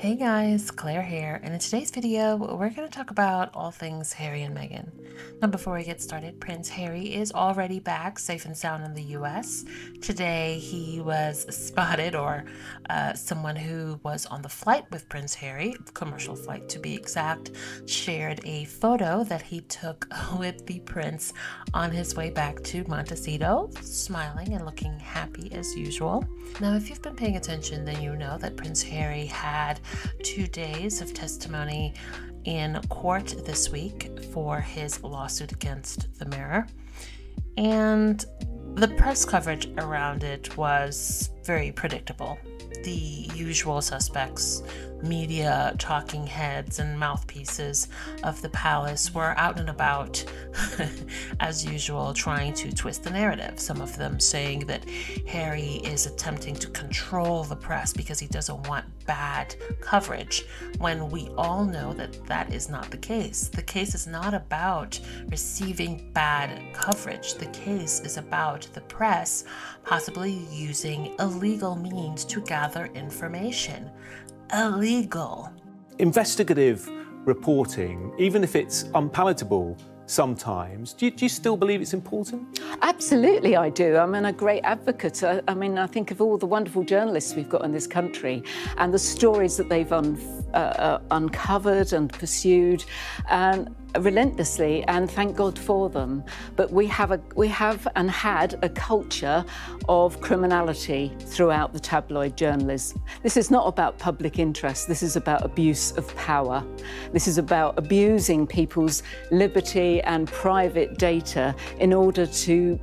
Hey guys, Claire here, and in today's video, we're going to talk about all things Harry and Meghan. Now before we get started, Prince Harry is already back safe and sound in the US. Today he was spotted, or someone who was on the flight with Prince Harry, commercial flight to be exact, shared a photo that he took with the prince on his way back to Montecito, smiling and looking happy as usual. Now if you've been paying attention, then you know that Prince Harry had 2 days of testimony in court this week for his lawsuit against the Mirror, and the press coverage around it was very predictable. The usual suspects, media talking heads and mouthpieces of the palace were out and about as usual, trying to twist the narrative. Some of them saying that Harry is attempting to control the press because he doesn't want bad coverage, when we all know that that is not the case. The case is not about receiving bad coverage. The case is about the press possibly using illegal means to gather information. Illegal. Investigative reporting, even if it's unpalatable sometimes, do you still believe it's important? Absolutely, I do. I'm a great advocate. I think of all the wonderful journalists we've got in this country and the stories that they've uncovered and pursued relentlessly, and thank God for them. But we have and had a culture of criminality throughout the tabloid journalism. This is not about public interest. This is about abuse of power. This is about abusing people's liberty and private data in order to,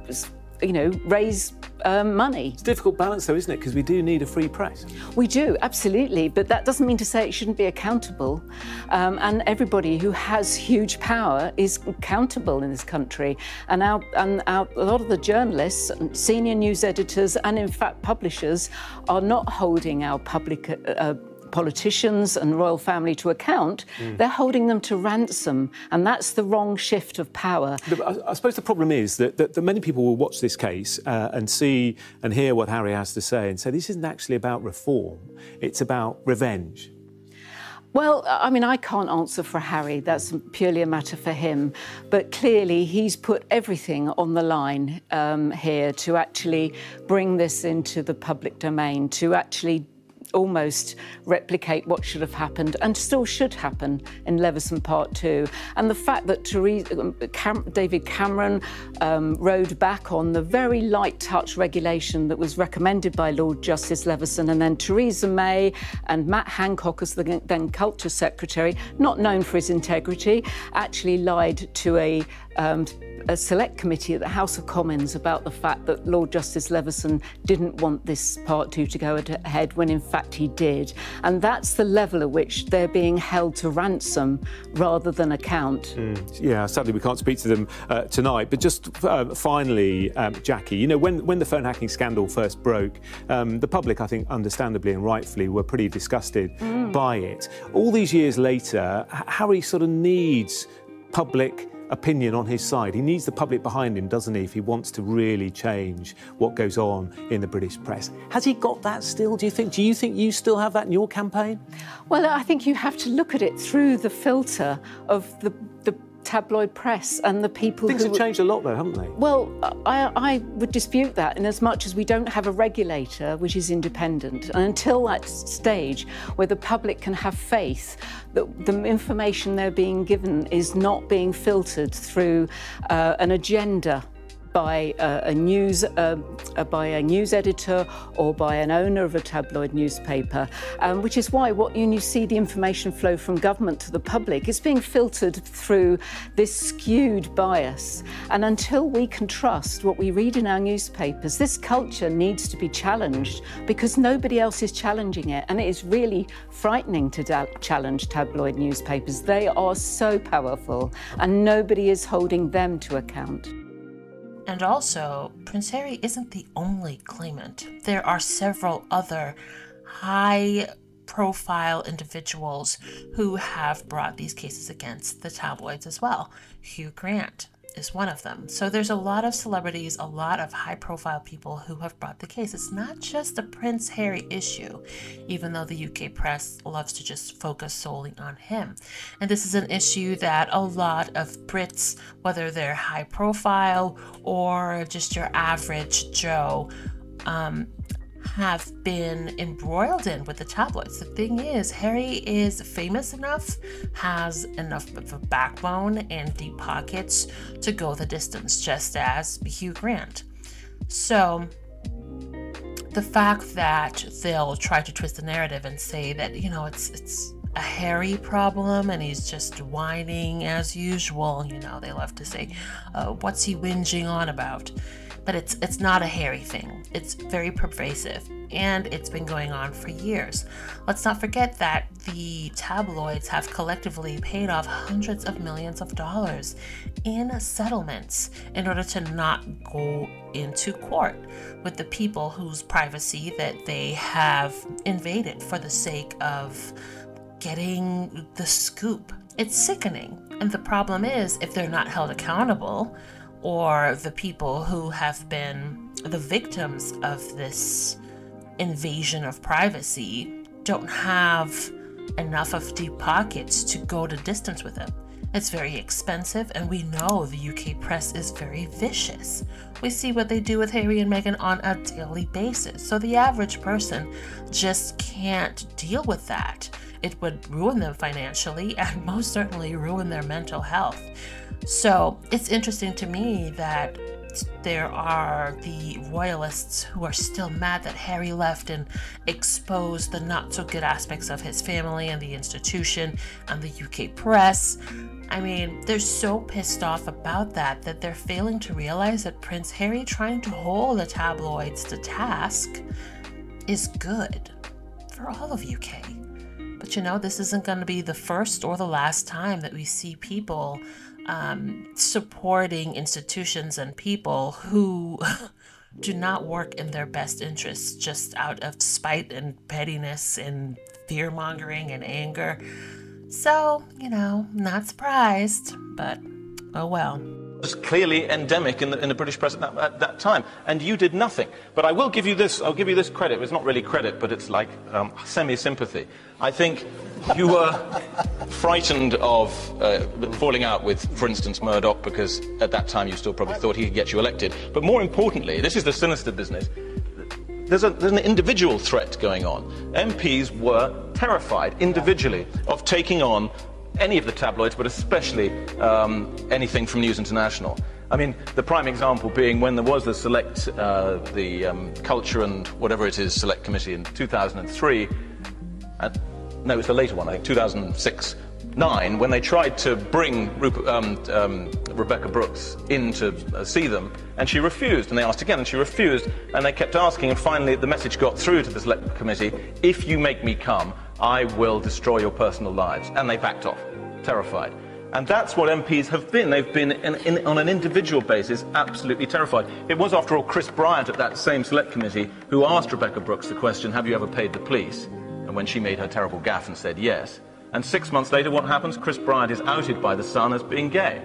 raise money. It's a difficult balance though, isn't it? Because we do need a free press. We do, absolutely, but that doesn't mean to say it shouldn't be accountable. And everybody who has huge power is accountable in this country. And a lot of the journalists, senior news editors, and in fact publishers are not holding our public politicians and royal family to account. They're holding them to ransom, and that's the wrong shift of power. I suppose the problem is that many people will watch this case and see and hear what Harry has to say and say this isn't actually about reform, it's about revenge. Well, I can't answer for Harry. That's purely a matter for him. But clearly, he's put everything on the line here to actually bring this into the public domain, to actually almost replicate what should have happened and still should happen in Leveson Part 2. And the fact that David Cameron rode back on the very light touch regulation that was recommended by Lord Justice Leveson, and then Theresa May and Matt Hancock as the then Culture Secretary, not known for his integrity, actually lied to a select committee at the House of Commons about the fact that Lord Justice Leveson didn't want this Part 2 to go ahead, when in fact he did. And that's the level at which they're being held to ransom rather than account. Yeah, sadly we can't speak to them tonight. But just finally, Jackie, when the phone hacking scandal first broke, the public, I think understandably and rightfully, were pretty disgusted by it. All these years later, Harry sort of needs public opinion on his side. He needs the public behind him, doesn't he, if he wants to really change what goes on in the British press. Has he got that still, do you think? Do you think you still have that in your campaign? Well, I think you have to look at it through the filter of the tabloid press and the people Things have changed a lot though, haven't they? Well, I would dispute that, in as much as we don't have a regulator which is independent. And until that stage where the public can have faith that the information they're being given is not being filtered through an agenda by a news editor or by an owner of a tabloid newspaper, which is why when you see the information flow from government to the public, it's being filtered through this skewed bias. And until we can trust what we read in our newspapers, this culture needs to be challenged, because nobody else is challenging it. And it is really frightening to challenge tabloid newspapers. They are so powerful, and nobody is holding them to account. And also, Prince Harry isn't the only claimant. There are several other high-profile individuals who have brought these cases against the tabloids as well. Hugh Grant, is one of them. So there's a lot of celebrities, a lot of high-profile people who have brought the case. It's not just a Prince Harry issue, even though the UK press loves to just focus solely on him. And this is an issue that a lot of Brits, whether they're high-profile or just your average Joe, have been embroiled in with the tabloids. The thing is, Harry is famous enough, has enough of a backbone and deep pockets to go the distance, just as Hugh Grant. So the fact that they'll try to twist the narrative and say that, you know, it's a Harry problem and he's just whining as usual, you know, they love to say, what's he whinging on about? But it's not a Harry thing. It's very pervasive, and it's been going on for years. Let's not forget that the tabloids have collectively paid off hundreds of millions of dollars in settlements in order to not go into court with the people whose privacy that they have invaded for the sake of getting the scoop. It's sickening. And the problem is, if they're not held accountable, or the people who have been the victims of this invasion of privacy don't have enough of deep pockets to go the distance with them. It's very expensive, and we know the UK press is very vicious. We see what they do with Harry and Meghan on a daily basis, so the average person just can't deal with that. It would ruin them financially and most certainly ruin their mental health. So it's interesting to me that there are the royalists who are still mad that Harry left and exposed the not so good aspects of his family and the institution and the UK press. I mean, they're so pissed off about that they're failing to realize that Prince Harry trying to hold the tabloids to task is good for all of UK. But you know, this isn't going to be the first or the last time that we see people supporting institutions and people who do not work in their best interests just out of spite and pettiness and fear-mongering and anger. So, you know, not surprised, but oh well. Was clearly endemic in the British press at that time, and you did nothing. But I will give you this. I'll give you this credit. It's not really credit, but it's like semi-sympathy. I think you were frightened of falling out with, for instance, Murdoch, because at that time you still probably thought he could get you elected. But more importantly, this is the sinister business. There's an individual threat going on. MPs were terrified individually of taking on any of the tabloids, but especially anything from News International. I mean, the prime example being when there was the Culture and whatever it is Select Committee in 2003, no, it's the later one, I think, 2006-9, when they tried to bring Rebecca Brooks in to see them, and she refused, and they asked again, and she refused, and they kept asking, and finally the message got through to the Select Committee, if you make me come, I will destroy your personal lives. And they backed off, terrified. And that's what MPs have been. They've been, on an individual basis, absolutely terrified. It was, after all, Chris Bryant at that same Select Committee who asked Rebecca Brooks the question, have you ever paid the police? And when she made her terrible gaffe and said yes. And 6 months later, what happens? Chris Bryant is outed by The Sun as being gay.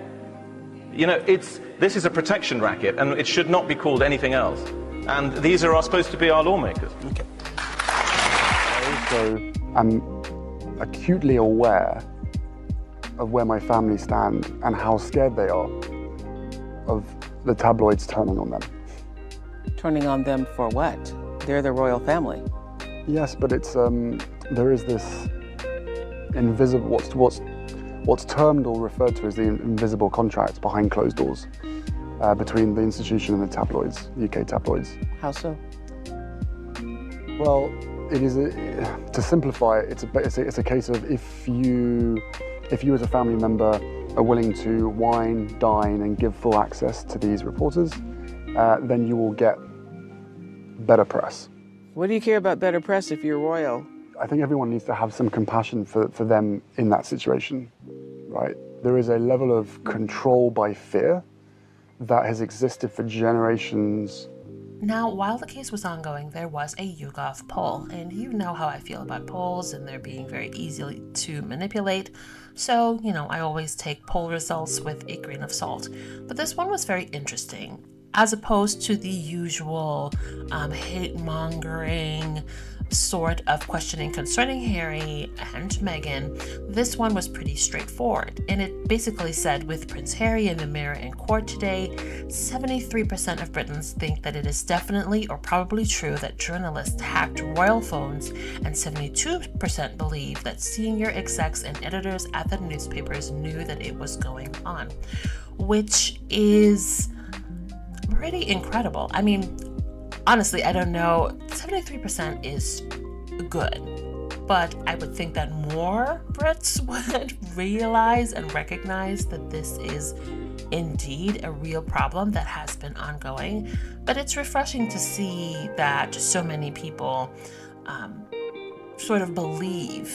You know, this is a protection racket, and it should not be called anything else. And these are supposed to be our lawmakers. Okay. So I'm acutely aware of where my family stand and how scared they are of the tabloids turning on them. Turning on them for what? They're the royal family. Yes, but it's there is this invisible, what's termed or referred to as the invisible contract behind closed doors between the institution and the tabloids, UK tabloids. How so? Well, it is to simplify it. It's a case of if you as a family member are willing to wine, dine, and give full access to these reporters, then you will get better press. What do you care about better press if you're royal? I think everyone needs to have some compassion for them in that situation, right? There is a level of control by fear that has existed for generations Now, while the case was ongoing, there was a YouGov poll, and you know how I feel about polls, and they're being very easy to manipulate. So, I always take poll results with a grain of salt. But this one was very interesting. As opposed to the usual hate-mongering sort of questioning concerning Harry and Meghan, this one was pretty straightforward. And it basically said, with Prince Harry in the mirror in court today, 73% of Britons think that it is definitely or probably true that journalists hacked royal phones, and 72% believe that senior execs and editors at the newspapers knew that it was going on, which is pretty incredible. I mean, honestly, I don't know. 73% is good, but I would think that more Brits would realize and recognize that this is indeed a real problem that has been ongoing. But it's refreshing to see that so many people sort of believe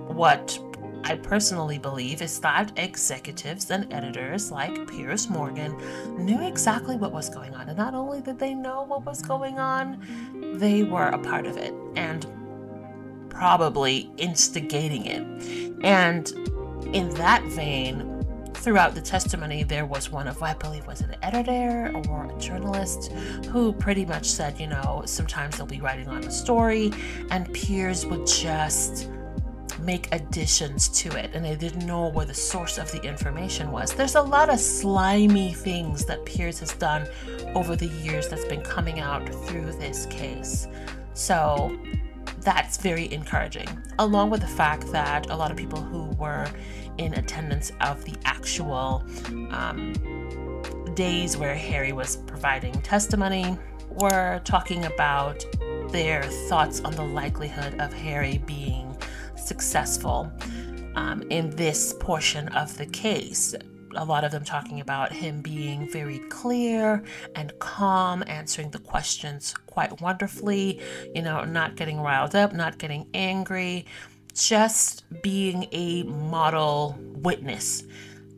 what I personally believe is that executives and editors like Piers Morgan knew exactly what was going on. And not only did they know what was going on, they were a part of it and probably instigating it. And in that vein, throughout the testimony, there was one of, I believe, was it an editor or a journalist, who pretty much said, sometimes they'll be writing on a story and Piers would just make additions to it, and they didn't know where the source of the information was. There's a lot of slimy things that Piers has done over the years that's been coming out through this case. So that's very encouraging, along with the fact that a lot of people who were in attendance of the actual days where Harry was providing testimony were talking about their thoughts on the likelihood of Harry being successful in this portion of the case. A lot of them talking about him being very clear and calm, answering the questions quite wonderfully, not getting riled up, not getting angry, just being a model witness,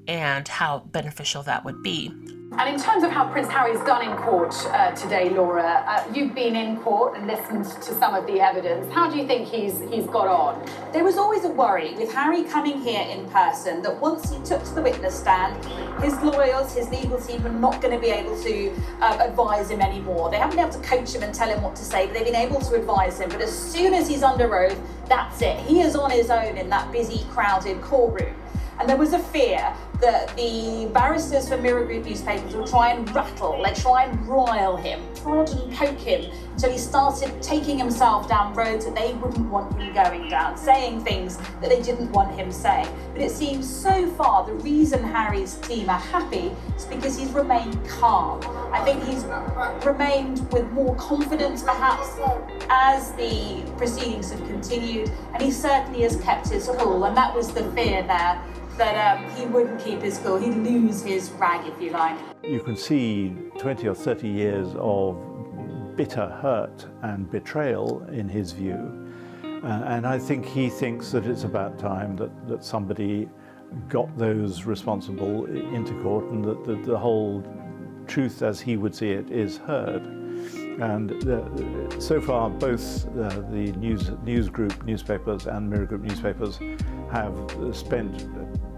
and how beneficial that would be. And in terms of how Prince Harry's done in court today, Laura, you've been in court and listened to some of the evidence. How do you think he's got on? There was always a worry with Harry coming here in person that once he took to the witness stand, his lawyers, his legal team were not going to be able to advise him anymore. They haven't been able to coach him and tell him what to say, but they've been able to advise him. But as soon as he's under oath, that's it. He is on his own in that busy, crowded courtroom. And there was a fear that the barristers for Mirror Group newspapers would try and rattle, they'd try and rile him, prod and poke him, until he started taking himself down roads that they wouldn't want him going down, saying things that they didn't want him saying. But it seems so far the reason Harry's team are happy is because he's remained calm. I think he's remained with more confidence perhaps as the proceedings have continued, and he certainly has kept his cool, and that was the fear there, that he wouldn't keep his cool, he'd lose his rag, if you like. You can see 20 or 30 years of bitter hurt and betrayal in his view. And I think he thinks that it's about time that somebody got those responsible into court, and that the whole truth as he would see it is heard. And so far, both the news group newspapers and Mirror Group newspapers have spent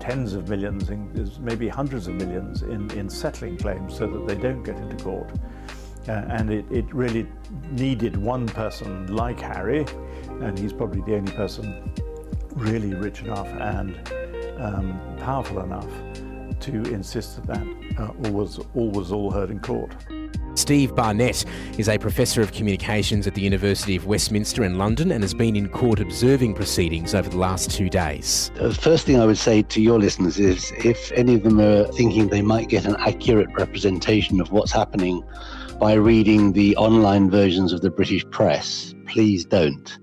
tens of millions, maybe hundreds of millions in settling claims so that they don't get into court. And it really needed one person like Harry, and he's probably the only person really rich enough and powerful enough to insist that all was heard in court. Steve Barnett is a professor of communications at the University of Westminster in London and has been in court observing proceedings over the last 2 days. The first thing I would say to your listeners is, if any of them are thinking they might get an accurate representation of what's happening by reading the online versions of the British press, please don't.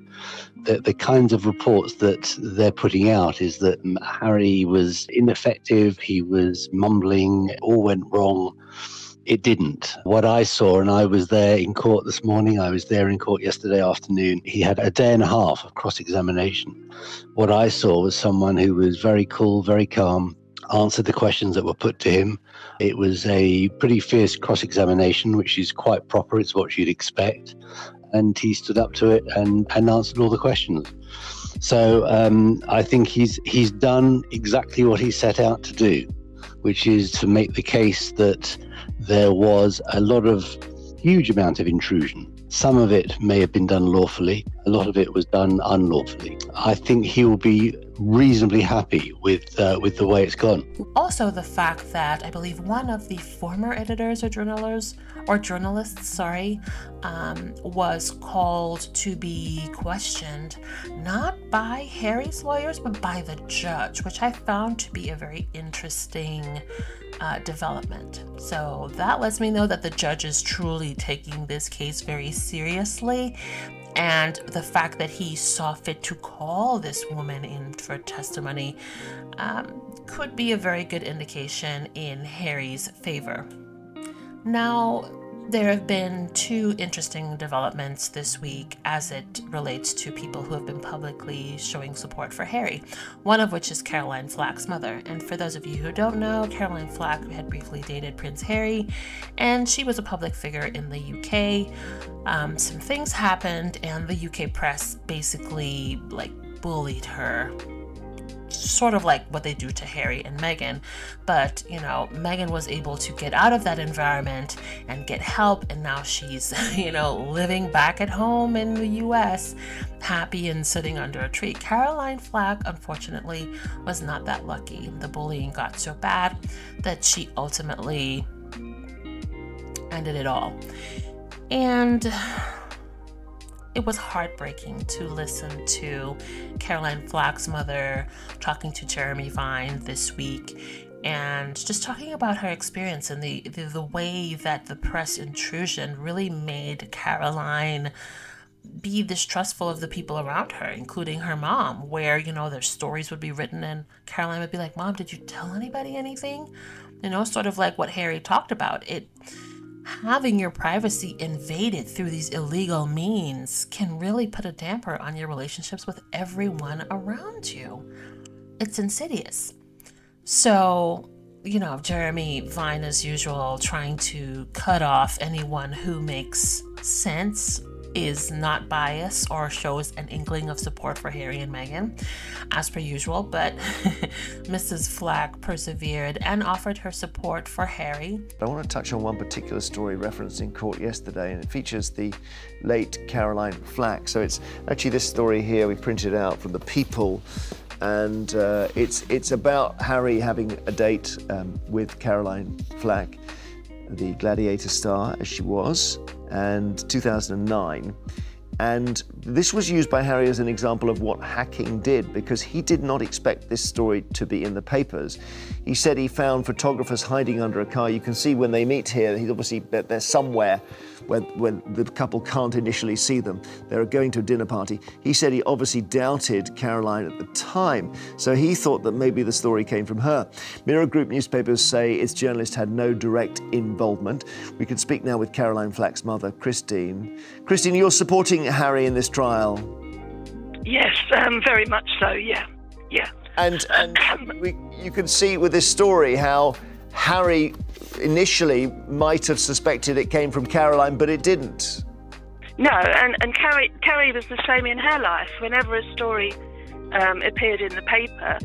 The kinds of reports that they're putting out is that Harry was ineffective, he was mumbling, it all went wrong. It didn't. What I saw, and I was there in court this morning, I was there in court yesterday afternoon, he had a day and a half of cross-examination. What I saw was someone who was very cool, very calm, answered the questions that were put to him. It was a pretty fierce cross-examination, which is quite proper. It's what you'd expect. And he stood up to it and answered all the questions. So I think he's done exactly what he set out to do, which is to make the case that there was a huge amount of intrusion. Some of it may have been done lawfully. A lot of it was done unlawfully. I think he will be reasonably happy with the way it's gone. Also, the fact that I believe one of the former editors or journalists, was called to be questioned, not by Harry's lawyers, but by the judge, which I found to be a very interesting development. So that lets me know that the judge is truly taking this case very seriously. And the fact that he saw fit to call this woman in for testimony could be a very good indication in Harry's favor. Now, there have been two interesting developments this week as it relates to people who have been publicly showing support for Harry, one of which is Caroline Flack's mother. And for those of you who don't know, Caroline Flack had briefly dated Prince Harry, and she was a public figure in the UK. Some things happened, and the UK press basically bullied her, sort of like what they do to Harry and Meghan. But, Meghan was able to get out of that environment and get help, and now she's, living back at home in the US, happy and sitting under a tree. Caroline Flack, unfortunately, was not that lucky. The bullying got so bad that she ultimately ended it all. And it was heartbreaking to listen to Caroline Flack's mother talking to Jeremy Vine this week and just talking about her experience and the way that the press intrusion really made Caroline be distrustful of the people around her, including her mom, where, their stories would be written and Caroline would be like, "Mom, did you tell anybody anything?" Sort of like what Harry talked about. Having your privacy invaded through these illegal means can really put a damper on your relationships with everyone around you. It's insidious. So, Jeremy Vine, as usual, trying to cut off anyone who makes sense, is not biased, or shows an inkling of support for Harry and Meghan, as per usual. But Mrs. Flack persevered and offered her support for Harry. I want to touch on one particular story referenced in court yesterday, and it features the late Caroline Flack. So it's actually this story here, we printed out from The People, and it's about Harry having a date with Caroline Flack, the Gladiator Star, as she was, and 2009. And this was used by Harry as an example of what hacking did, because he did not expect this story to be in the papers. He said he found photographers hiding under a car. You can see when they meet here, he's obviously, they're somewhere where the couple can't initially see them. They're going to a dinner party. He said he obviously doubted Caroline at the time, so he thought that maybe the story came from her. Mirror Group newspapers say its journalist had no direct involvement. We can speak now with Caroline Flack's mother, Christine. Christine, you're supporting Harry in this trial? Yes, very much so, yeah. And you can see with this story how Harry initially might have suspected it came from Caroline, but it didn't. No, and Carrie was the same in her life. Whenever a story appeared in the paper,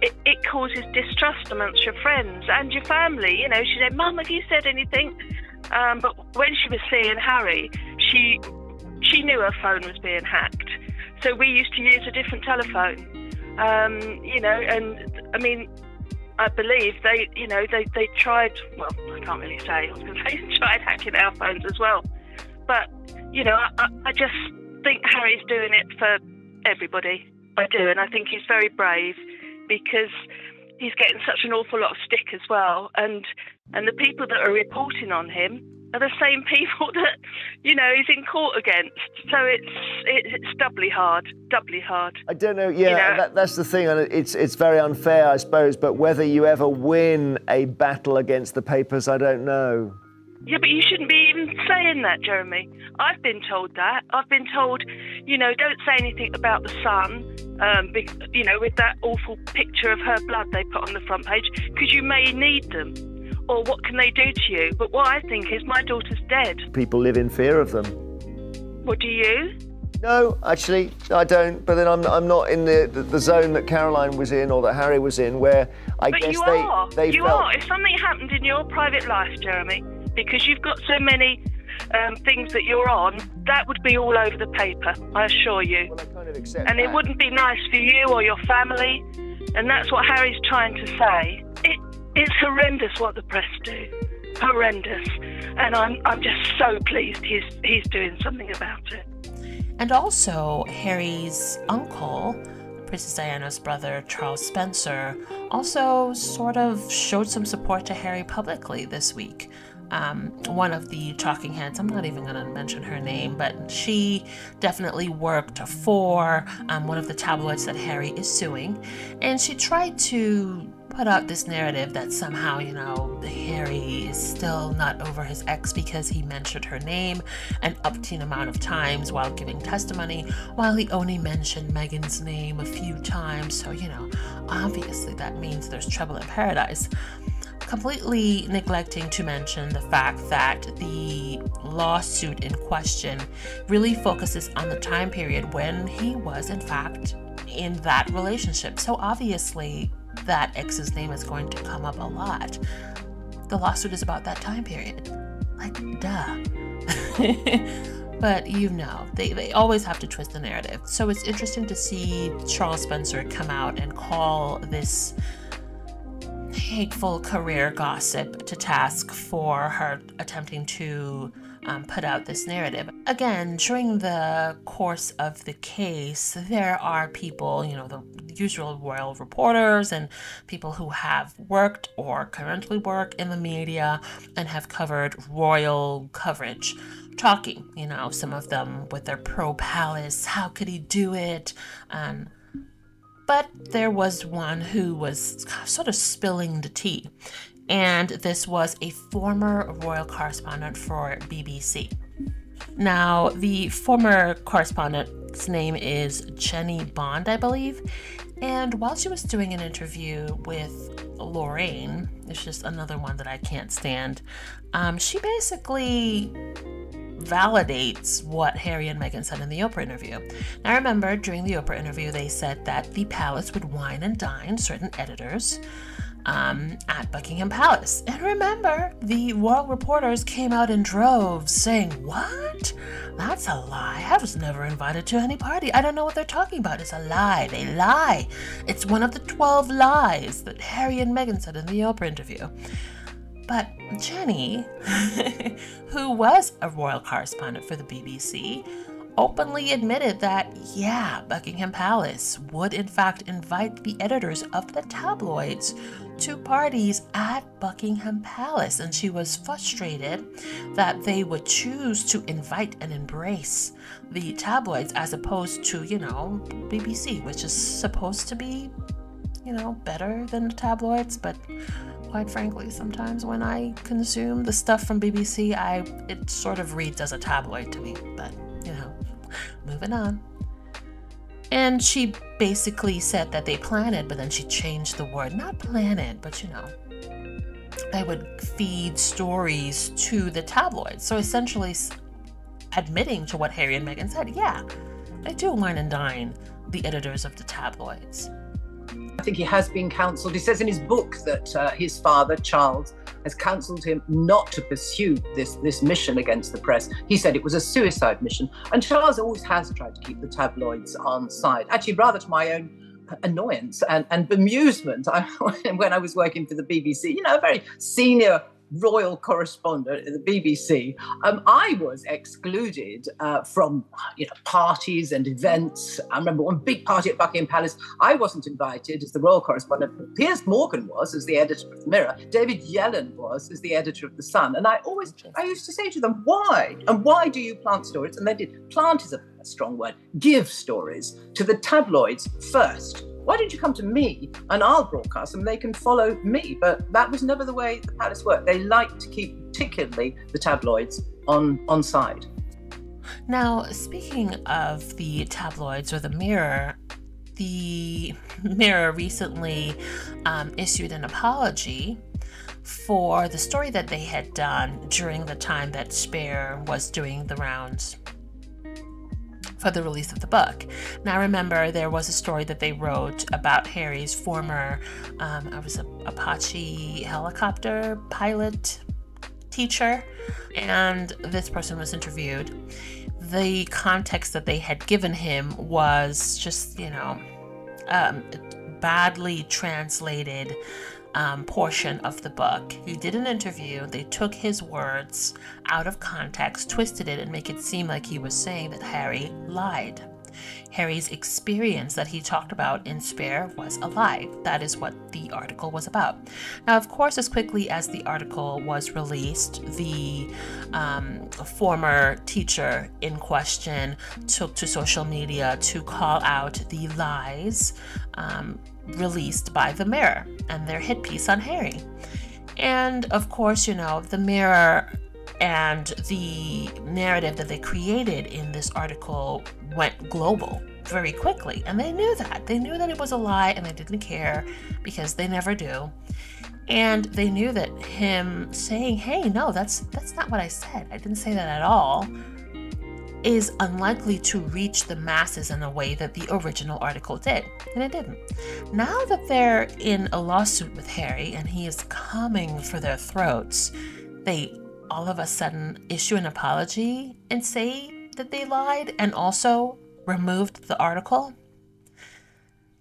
it causes distrust amongst your friends and your family. She said, "Mum, have you said anything?" But when she was seeing Harry, she knew her phone was being hacked. So we used to use a different telephone. I believe they tried, well, I can't really say, I was going to say they tried hacking our phones as well. But, I just think Harry's doing it for everybody. I do, and I think he's very brave because he's getting such an awful lot of stick as well. And the people that are reporting on him are the same people that, he's in court against. So it's doubly hard. I don't know, that's the thing, and it's very unfair, I suppose, but whether you ever win a battle against the papers, I don't know. Yeah, but you shouldn't be even saying that, Jeremy. I've been told that. I've been told, don't say anything about the Sun you know, with that awful picture of her blood they put on the front page, because you may need them. Or what can they do to you? But what I think is my daughter's dead. People live in fear of them. What do you? No, actually, I don't. But then I'm not in the zone that Caroline was in or that Harry was in, where I but guess you they you felt... are. If something happened in your private life, Jeremy, because you've got so many things that you're on, that would be all over the paper, I assure you. Well, I kind of accept and that. It wouldn't be nice for you or your family, and that's what Harry's trying to say. It's horrendous what the press do, horrendous, and I'm just so pleased he's doing something about it. And also, Harry's uncle, Princess Diana's brother, Charles Spencer, also sort of showed some support to Harry publicly this week. One of the talking heads, I'm not even going to mention her name, but she definitely worked for one of the tabloids that Harry is suing, and she tried to put out this narrative that somehow, you know, Harry is still not over his ex because he mentioned her name an umpteen amount of times while giving testimony, while he only mentioned Meghan's name a few times. So, you know, obviously that means there's trouble in paradise. Completely neglecting to mention the fact that the lawsuit in question really focuses on the time period when he was, in fact, in that relationship. So obviously that ex's name is going to come up a lot. The lawsuit is about that time period. Like, duh. But you know, they always have to twist the narrative. So it's interesting to see Charles Spencer come out and call this hateful career gossip to task for her attempting to put out this narrative. Again, during the course of the case, there are people, you know, the usual royal reporters and people who have worked or currently work in the media and have covered royal coverage, talking, you know, some of them with their pro-palace, how could he do it? But there was one who was sort of spilling the tea. And this was a former royal correspondent for BBC. Now, the former correspondent's name is Jenny Bond, I believe. And while she was doing an interview with Lorraine, it's just another one that I can't stand, she basically validates what Harry and Meghan said in the Oprah interview. Now remember, during the Oprah interview, they said that the palace would wine and dine certain editors at Buckingham Palace. And remember, the royal reporters came out in droves saying, "What? That's a lie. I was never invited to any party. I don't know what they're talking about. It's a lie. They lie. It's one of the 12 lies that Harry and Meghan said in the Oprah interview." But Jenny, who was a royal correspondent for the BBC, openly admitted that, yeah, Buckingham Palace would in fact invite the editors of the tabloids to parties at Buckingham Palace, and she was frustrated that they would choose to invite and embrace the tabloids as opposed to, you know, BBC, which is supposed to be, you know, better than the tabloids. But quite frankly, sometimes when I consume the stuff from BBC, it sort of reads as a tabloid to me. But, you know, moving on. And she basically said that they planned, but then she changed the word. Not planned, but, you know, they would feed stories to the tabloids. So essentially admitting to what Harry and Meghan said. Yeah, they do wine and dine the editors of the tabloids. I think he has been counselled. He says in his book that his father, Charles, has counselled him not to pursue this mission against the press. He said it was a suicide mission. And Charles always has tried to keep the tabloids on side, actually rather to my own annoyance and bemusement. When I was working for the BBC, you know, a very senior royal correspondent at the BBC, I was excluded from, you know, parties and events. I remember one big party at Buckingham Palace. I wasn't invited as the royal correspondent. Piers Morgan was as the editor of the Mirror. David Yellen was as the editor of the Sun. And I used to say to them, why? And why do you plant stories? And they did. Plant is a strong word. Give stories to the tabloids first. Why don't you come to me and I'll broadcast them, they can follow me? But that was never the way the palace worked. They like to keep particularly the tabloids on side. Now, speaking of the tabloids or the Mirror, the Mirror recently issued an apology for the story that they had done during the time that Spare was doing the rounds for the release of the book. Now remember, there was a story that they wrote about Harry's former Apache helicopter pilot teacher, and this person was interviewed. The context that they had given him was just, badly translated portion of the book. He did an interview, they took his words out of context, twisted it, and make it seem like he was saying that Harry lied. Harry's experience that he talked about in Spare was a lie. That is what the article was about. Now, of course, as quickly as the article was released, the former teacher in question took to social media to call out the lies released by the Mirror and their hit piece on Harry. And of course, the Mirror and the narrative that they created in this article went global very quickly, and they knew that. They knew that it was a lie, and they didn't care, because they never do. And they knew that him saying, hey, no, that's not what I said, I didn't say that at all, is unlikely to reach the masses in a way that the original article did, and it didn't. Now that they're in a lawsuit with Harry and he is coming for their throats, they all of a sudden issue an apology and say that they lied and also removed the article.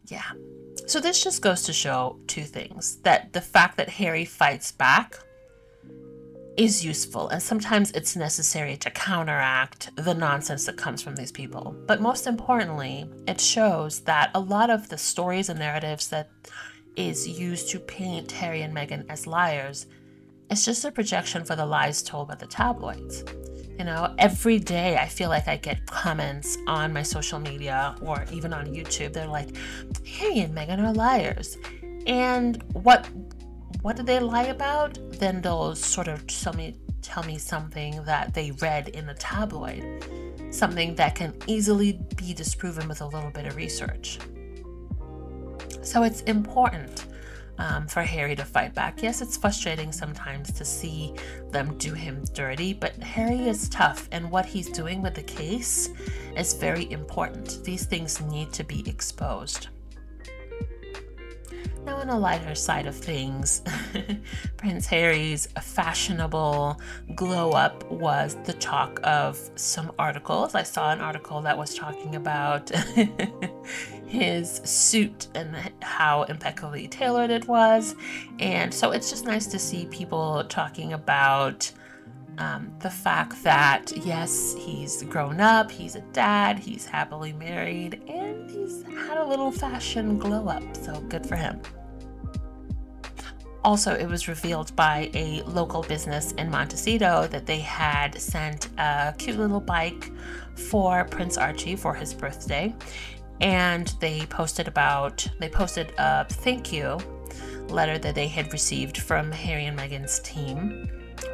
Yeah. So this just goes to show two things: that the fact that Harry fights back is useful, and sometimes it's necessary to counteract the nonsense that comes from these people. But most importantly, it shows that a lot of the stories and narratives that is used to paint Harry and Meghan as liars, it's just a projection for the lies told by the tabloids. Every day I feel like I get comments on my social media or even on YouTube. They're like, Harry and Meghan are liars. And what do they lie about? Then they'll sort of tell me something that they read in a tabloid, something that can easily be disproven with a little bit of research. So it's important for Harry to fight back. Yes, it's frustrating sometimes to see them do him dirty, but Harry is tough, and what he's doing with the case is very important. These things need to be exposed. Now, on a lighter side of things, Prince Harry's fashionable glow-up was the talk of some articles. I saw an article that was talking about his suit and how impeccably tailored it was. And so it's just nice to see people talking about the fact that, yes, he's grown up, he's a dad, he's happily married, and he's had a little fashion glow up, so good for him. Also, it was revealed by a local business in Montecito that they had sent a cute little bike for Prince Archie for his birthday, and they posted a thank you letter that they had received from Harry and Meghan's team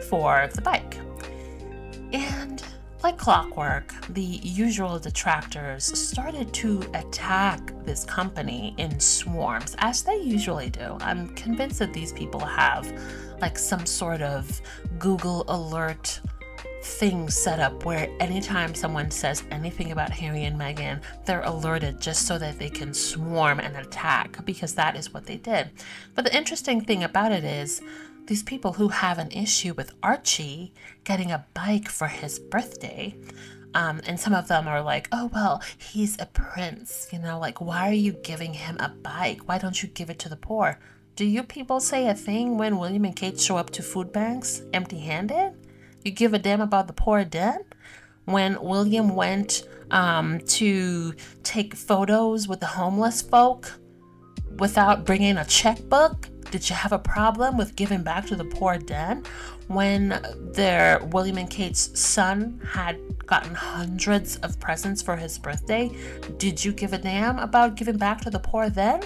for the bike. And like clockwork, the usual detractors started to attack this company in swarms, as they usually do. I'm convinced that these people have like some sort of Google alert thing set up where anytime someone says anything about Harry and Meghan, they're alerted just so that they can swarm and attack, because that is what they did. But the interesting thing about it is, these people who have an issue with Archie getting a bike for his birthday, and some of them are like, oh, well, he's a prince, like, why are you giving him a bike? Why don't you give it to the poor? Do you people say a thing when William and Kate show up to food banks empty-handed? You give a damn about the poor then? When William went to take photos with the homeless folk without bringing a checkbook, did you have a problem with giving back to the poor then? When William and Kate's son had gotten hundreds of presents for his birthday, did you give a damn about giving back to the poor then?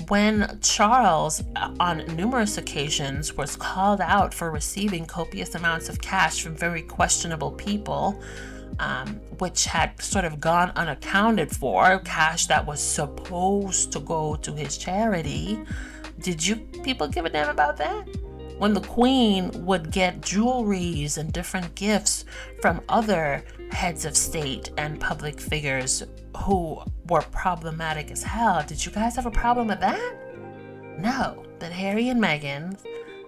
When Charles, on numerous occasions, was called out for receiving copious amounts of cash from very questionable people, which had sort of gone unaccounted for, cash that was supposed to go to his charity. Did you people give a damn about that? When the Queen would get jewelries and different gifts from other heads of state and public figures who were problematic as hell, did you guys have a problem with that? No, but Harry and Meghan's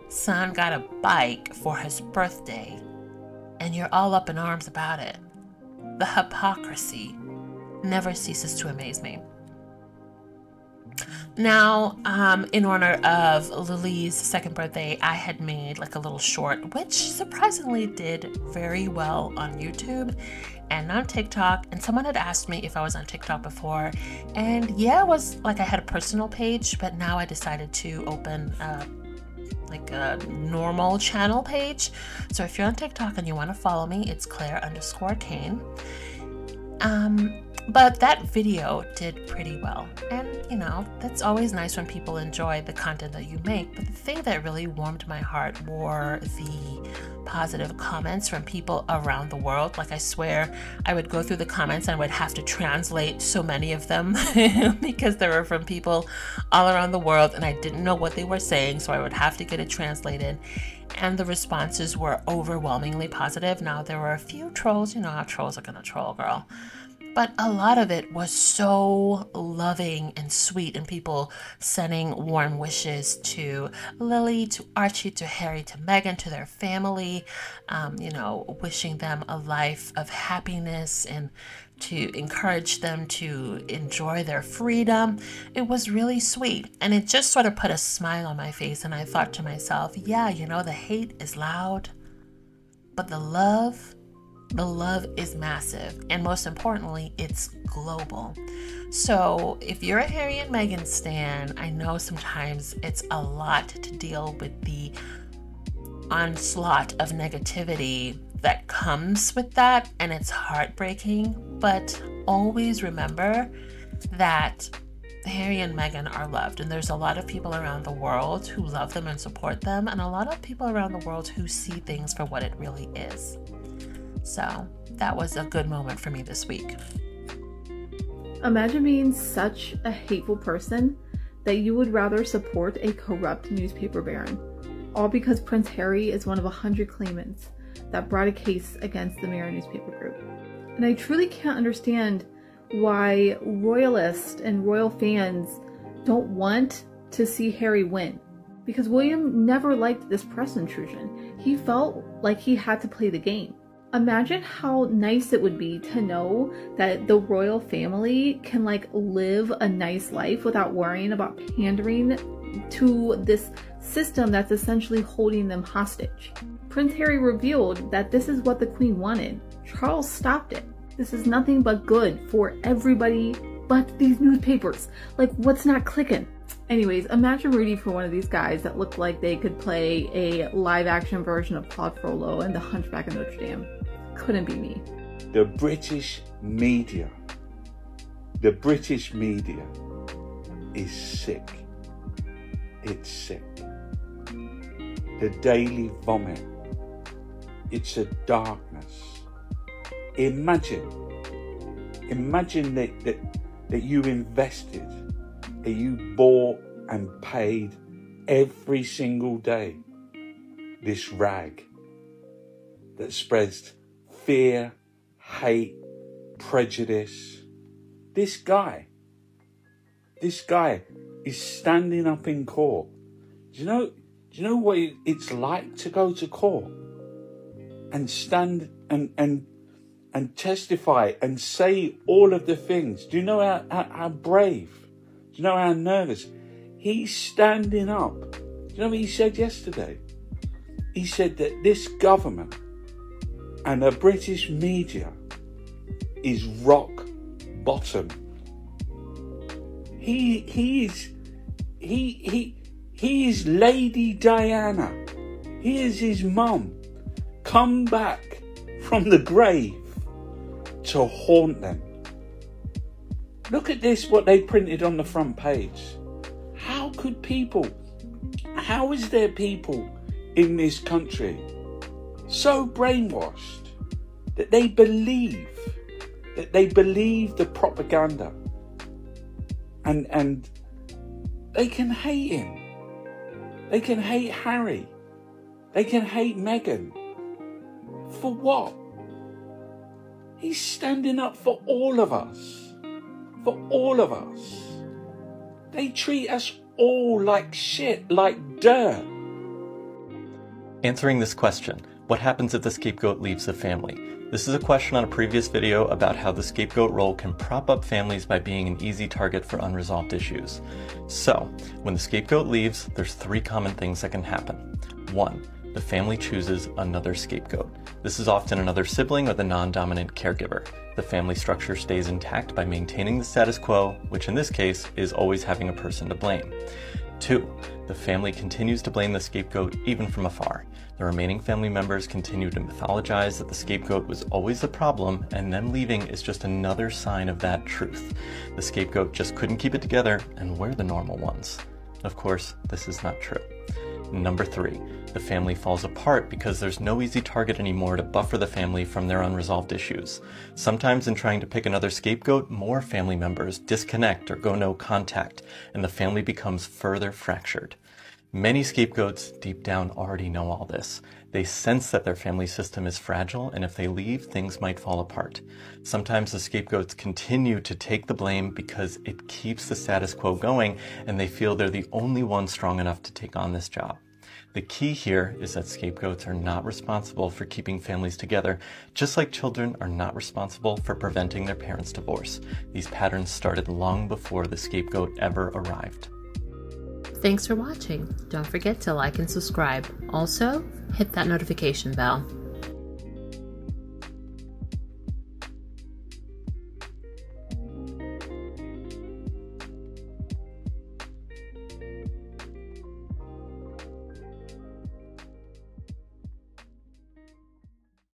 son got a bike for his birthday, and you're all up in arms about it. The hypocrisy never ceases to amaze me. Now, in honor of Lily's second birthday, I had made like a little short, which surprisingly did very well on YouTube and on TikTok. And someone had asked me if I was on TikTok before. And yeah, it was like I had a personal page, but now I decided to open like a normal channel page. So if you're on TikTok and you want to follow me, it's Claire_Kane. But that video did pretty well. And, you know, that's always nice when people enjoy the content that you make. But the thing that really warmed my heart were the positive comments from people around the world. Like, I swear I would go through the comments and would have to translate so many of them because they were from people all around the world and I didn't know what they were saying, so I would have to get it translated. And the responses were overwhelmingly positive. Now, there were a few trolls, you know how trolls are gonna troll, girl. But a lot of it was so loving and sweet, and people sending warm wishes to Lily, to Archie, to Harry, to Meghan, to their family, you know, wishing them a life of happiness and to encourage them to enjoy their freedom. It was really sweet, and it just sort of put a smile on my face, and I thought to myself, yeah, you know, the hate is loud, but the love is massive, and most importantly, it's global. So if you're a Harry and Meghan stan, I know sometimes it's a lot to deal with the onslaught of negativity that comes with that, and it's heartbreaking, but always remember that Harry and Meghan are loved, and there's a lot of people around the world who love them and support them, and a lot of people around the world who see things for what it really is. So that was a good moment for me this week. Imagine being such a hateful person that you would rather support a corrupt newspaper baron, all because Prince Harry is one of 100 claimants that brought a case against the Mirror newspaper group. And I truly can't understand why royalists and royal fans don't want to see Harry win, because William never liked this press intrusion. He felt like he had to play the game. Imagine how nice it would be to know that the royal family can like live a nice life without worrying about pandering to this system that's essentially holding them hostage. Prince Harry revealed that this is what the Queen wanted. Charles stopped it. This is nothing but good for everybody but these newspapers. Like, what's not clicking? Anyways, imagine rooting for one of these guys that looked like they could play a live action version of Claude Frollo and the Hunchback of Notre Dame. Couldn't be me. The British media is sick. It's sick. The Daily Vomit. It's a darkness. Imagine that you invested, that you bought and paid every single day this rag that spreads fear, hate, prejudice. This guy is standing up in court. Do you know what it's like to go to court and stand and testify and say all of the things? Do you know how brave? Do you know how nervous? He's standing up. Do you know what he said yesterday? He said that this government and the British media is rock bottom. He is Lady Diana. He is his mum, come back from the grave to haunt them. Look at this, what they printed on the front page. How is there people in this country so brainwashed that they believe the propaganda, and they can hate him. They can hate Harry. They can hate Meghan. For what? He's standing up for all of us. For all of us. They treat us all like shit, like dirt. Answering this question, what happens if the scapegoat leaves the family? This is a question on a previous video about how the scapegoat role can prop up families by being an easy target for unresolved issues. So, when the scapegoat leaves, there's 3 common things that can happen. 1. The family chooses another scapegoat. This is often another sibling or the non-dominant caregiver. The family structure stays intact by maintaining the status quo, which in this case is always having a person to blame. 2. The family continues to blame the scapegoat even from afar. The remaining family members continue to mythologize that the scapegoat was always the problem, and them leaving is just another sign of that truth. The scapegoat just couldn't keep it together, and we're the normal ones. Of course, this is not true. Number 3, the family falls apart because there's no easy target anymore to buffer the family from their unresolved issues. Sometimes in trying to pick another scapegoat, more family members disconnect or go no contact, and the family becomes further fractured. Many scapegoats deep down already know all this. They sense that their family system is fragile, and if they leave, things might fall apart. Sometimes the scapegoats continue to take the blame because it keeps the status quo going, and they feel they're the only ones strong enough to take on this job. The key here is that scapegoats are not responsible for keeping families together, just like children are not responsible for preventing their parents' divorce. These patterns started long before the scapegoat ever arrived. Thanks for watching. Don't forget to like and subscribe. Also, hit that notification bell.